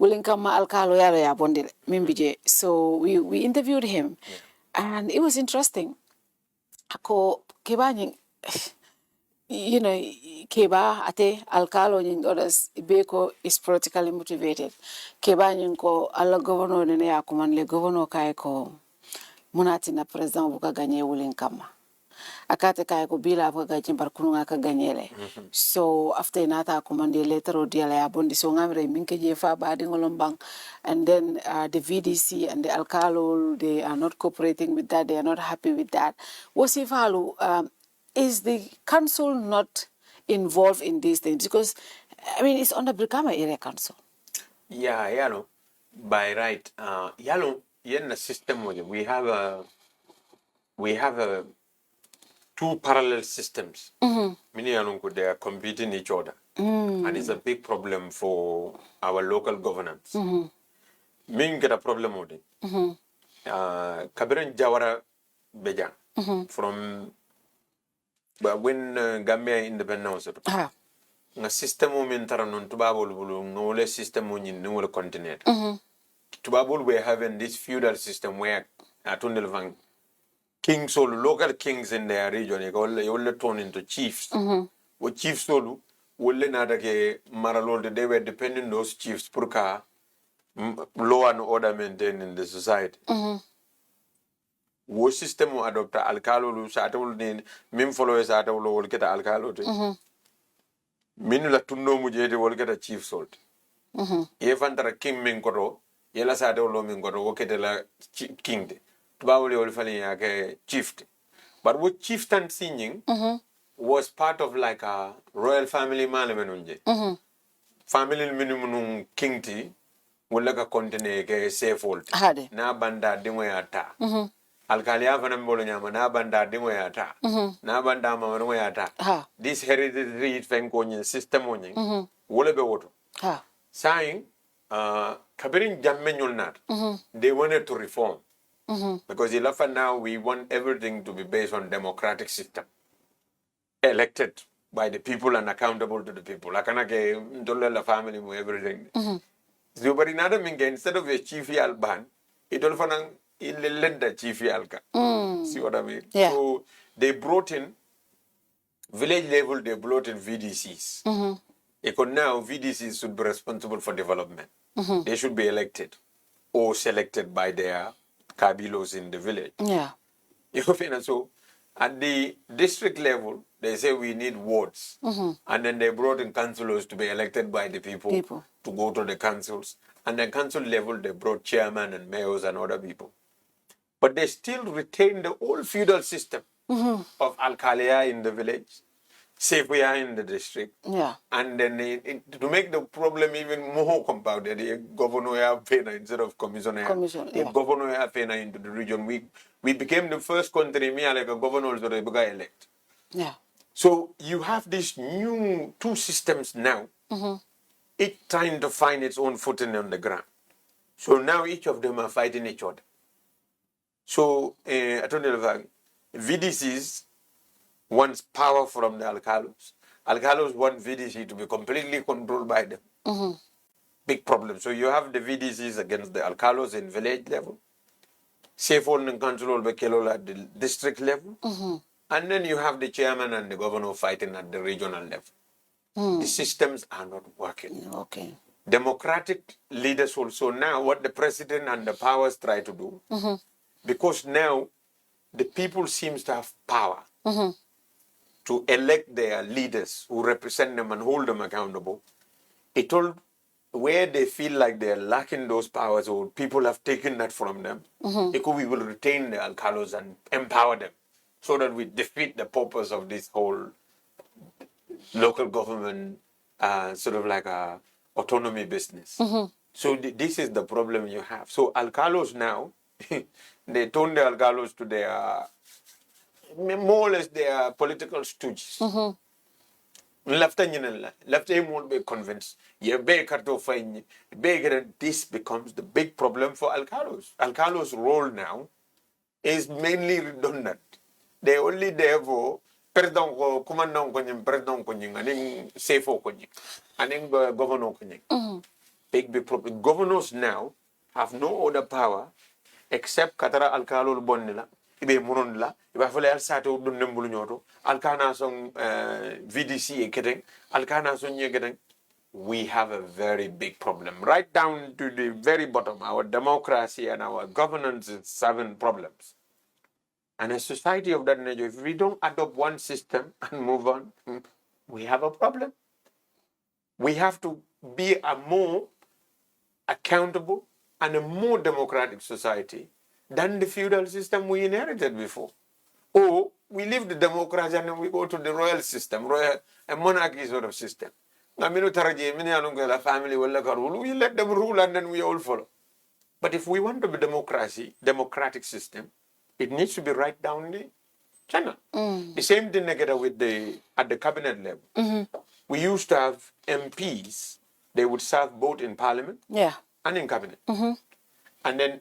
Wulinkama Alkalo yalo ya bondile mimbije. So we interviewed him, and it was interesting. Ako kibanying, you know, Keba ate Alkalo nying others Beko is politically motivated. Keba nying ko ala governor nene ya kumanle governor kai ko munati na president buka ganye Wulinkama. Akate kai ko bila buka ganye barkununga ka ganyele. So after inata kumande later o dia la ya bondi so ngamre minke jefa badi ngolombang, and then the VDC and the Alkalo, they are not cooperating with that, they are not happy with that. Wasifalu, is the council not involved in these things? Because, I mean, it's under Brikama Area Council. Yeah, yalo, by right. Yalo, in the system we have a two parallel systems. Meaning they are competing each other. And it's a big problem for our local governance. Meaning get a problem with it. Kabiran Jawara Beja from when Gambia independence. Nga system min tara non tubabol bulu ngole system mo nyin ngole continent. Tubabol we having this feudal system where atundel van kings or local kings in their region they all turn into chiefs. What chiefs solu wolle nada ke maralol they were depending those chiefs purka law and order maintained in the society. Wo system mo adopta alkalo lu sa tawul ni mim follow sa tawul wol keta alkalo te. Minu la tunno mu jede wol keta chief salt. Ye fantara king min koto yela sa tawul min koto wo keta la king de. Tubawole wol fali ya ke chief de. But what chieftain singing was part of like a royal family malemenunje. Family minimum king ti wala ka kontine ke safe na banda dingo ya ta. Alkalia fana mbolo nyama na banda dingo ya ta. Na banda mama dingo ya ta. This hereditary fenkonyin system onyin wole be woto. Saying kabirin jamme nyolnat. They wanted to reform. Because now we want everything to be based on democratic system. Elected by the people and accountable to the people. Akanake ndola la family mo everything. So but in other means instead of a chief alban, it all fanang ilelenda chief alka. See what I mean? Yeah. So they brought in village level. They brought in VDCs. Because now VDCs should be responsible for development. They should be elected or selected by their kabilos in the village. Yeah. So at the district level, they say we need wards. And then they brought in councillors to be elected by the people to go to the councils. And at council level, they brought chairman and mayors and other people. But they still retain the old feudal system of Alkalia in the village, Sepuya in the district. Yeah. And then to make the problem even more compounded, the governor have pena instead of commissioner. The governor have pena into the region. We became the first country, like a governor to elect. Yeah. So you have these new two systems now, each trying to find its own footing on the ground. So now each of them are fighting each other. So VDCs wants power from the Alkalos. Alkalos want VDC to be completely controlled by them. Big problem. So you have the VDCs against the Alkalos in village level. Safe and control at the district level. And then you have the chairman and the governor fighting at the regional level. The systems are not working. Okay. Democratic leaders also now, what the president and the powers try to do, because now the people seems to have power to elect their leaders who represent them and hold them accountable. It all where they feel like they're lacking those powers or people have taken that from them, because we will retain the Alkalos and empower them so that we defeat the purpose of this whole local government sort of like a autonomy business. So this is the problem you have. So Alkalos now, they turn the Alkalos to their, more or less their political stooges. Left him won't be convinced. This becomes the big problem for Alkalos. Alkalos' role now is mainly redundant. They only there for president ko commandant ko nyim president ko nyim aning sefo ko nyim aning governor ko nyim. big problem. Governors now have no other power except Katara Alkalo Bonilla, Ibe Munonla, Ibafale Al Sato Dundembulunyoto, Alkana Song VDC getting, Alkana Son getting. We have a very big problem. Right down to the very bottom, our democracy and our governance is having problems. And a society of that nature, if we don't adopt one system and move on, we have a problem. We have to be a more accountable and a more democratic society than the feudal system we inherited before. Or we leave the democracy and we go to the royal system, a monarchy sort of system. We let them rule and then we all follow. But if we want to be democratic system, it needs to be right down the channel. The same thing with at the cabinet level. We used to have MPs. They would serve both in parliament and in cabinet. And then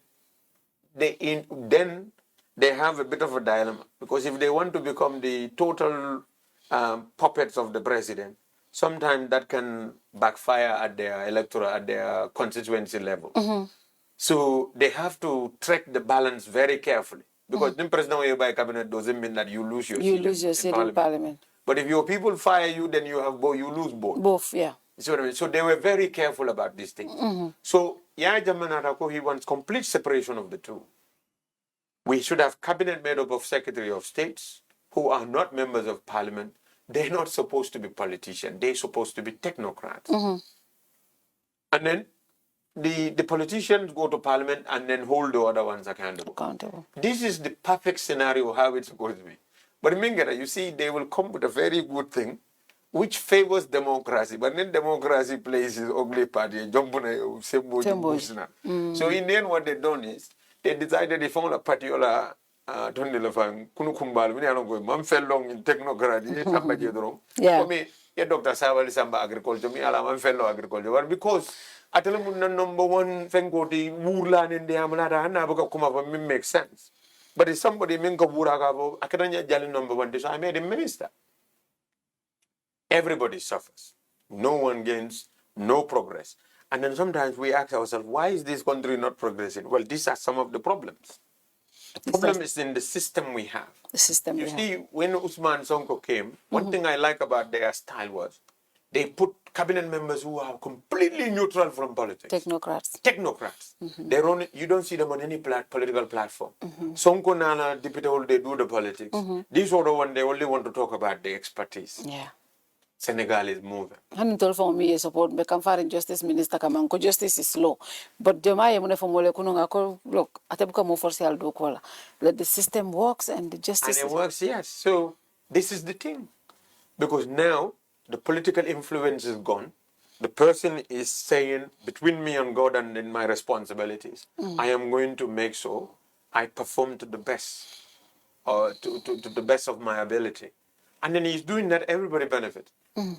they have a bit of a dilemma, because if they want to become the total puppets of the president, sometimes that can backfire at their constituency level. So they have to track the balance very carefully, because the president by cabinet doesn't mean that you lose your seat in parliament. But if your people fire you, then you lose both. Both, yeah. You see what I mean? So they were very careful about these things. So Yaya Jamanatako, he wants complete separation of the two. We should have cabinet made up of Secretary of States who are not members of parliament. They're not supposed to be politicians. They're supposed to be technocrats. And then the politicians go to parliament and then hold the other ones accountable. This is the perfect scenario how it's supposed to be. But in Mingara, you see, they will come with a very good thing which favors democracy. But then democracy plays its ugly part. So in the end, what they've done is, they decided they found a particular Manfellong in technocracy. For me, Dr. Savali Samba agriculture, me alam fellow agriculture. But because Atalamun number one Fengoti, Wurlan in the Amanada, Naboka Kuma makes sense. But if somebody Minka Wuragavo, Akadanya Jali number one, so I made him minister. Everybody suffers. No one gains, no progress. And then sometimes we ask ourselves, why is this country not progressing? Well, these are some of the problems. The problem is in the system we have. The system you see, when Usman Sonko came, one thing I like about their style was they put cabinet members who are completely neutral from politics. Technocrats. You don't see them on any political platform. Sonko Nana, deputy, they do the politics. These other one, they only want to talk about the expertise. Yeah. Senegal is moving. And told for me support become foreign justice minister kamanko justice is slow. But Jamaye mune for mole kununga ko look atebuka mo force al do kola. That the system works and the justice and it works, yes. So this is the thing. Because now the political influence is gone. The person is saying, between me and God and in my responsibilities, I am going to make sure I perform to the best, or to the best of my ability. And then he's doing that, everybody benefits.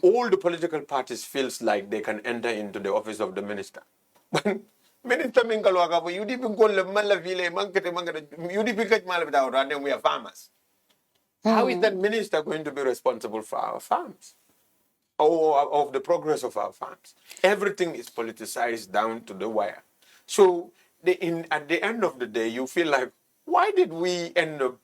All the political parties feels like they can enter into the office of the minister. But minister Minkalwaka, you didn't call the Malavile, you didn't and then we are farmers. How is that minister going to be responsible for our farms? Or of the progress of our farms? Everything is politicized down to the wire. So at the end of the day, you feel like, why did we end up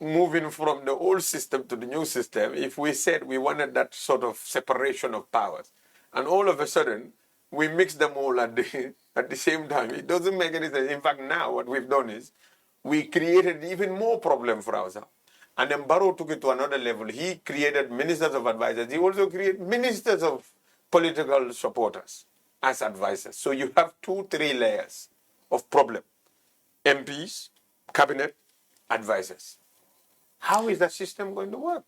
moving from the old system to the new system if we said we wanted that sort of separation of powers? And all of a sudden, we mix them all at the same time. It doesn't make any sense. In fact, now what we've done is we created even more problem for ourselves. And then Barrow took it to another level. He created ministers of advisors. He also created ministers of political supporters as advisors. So you have 2-3 layers of problem. MPs, cabinet, advisors. How is that system going to work?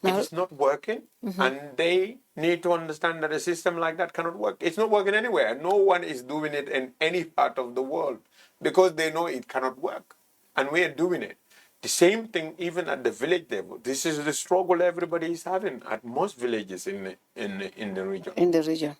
It is not working, and they need to understand that a system like that cannot work. It's not working anywhere. No one is doing it in any part of the world because they know it cannot work, and we are doing it. The same thing even at the village level. This is the struggle everybody is having at most villages in the region.